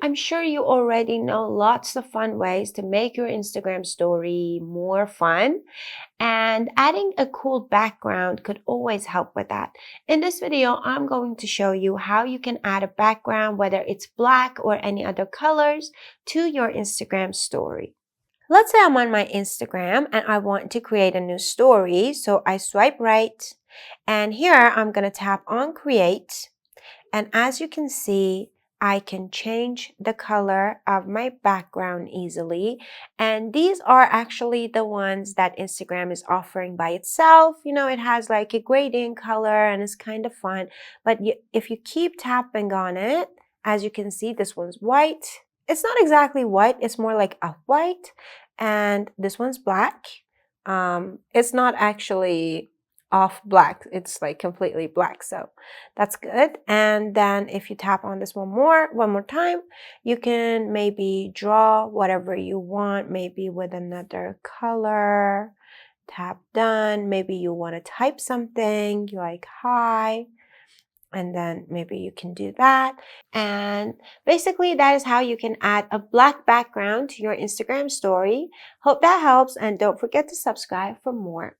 I'm sure you already know lots of fun ways to make your Instagram story more fun, and adding a cool background could always help with that. In this video, I'm going to show you how you can add a background, whether it's black or any other colors, to your Instagram story. Let's say I'm on my Instagram and I want to create a new story. So I swipe right, and here I'm going to tap on create. And as you can see, I can change the color of my background easily. And these are actually the ones that Instagram is offering by itself. You know, it has like a gradient color and it's kind of fun. But if you keep tapping on it, as you can see, this one's white. It's not exactly white, it's more like a white. And this one's black. It's not actually off black, it's like completely black, so that's good. And then if you tap on this one more time, you can maybe draw whatever you want, maybe with another color. Tap done. Maybe you want to type something, you like hi, and then maybe you can do that. And basically that is how you can add a black background to your Instagram story. Hope that helps, and don't forget to subscribe for more.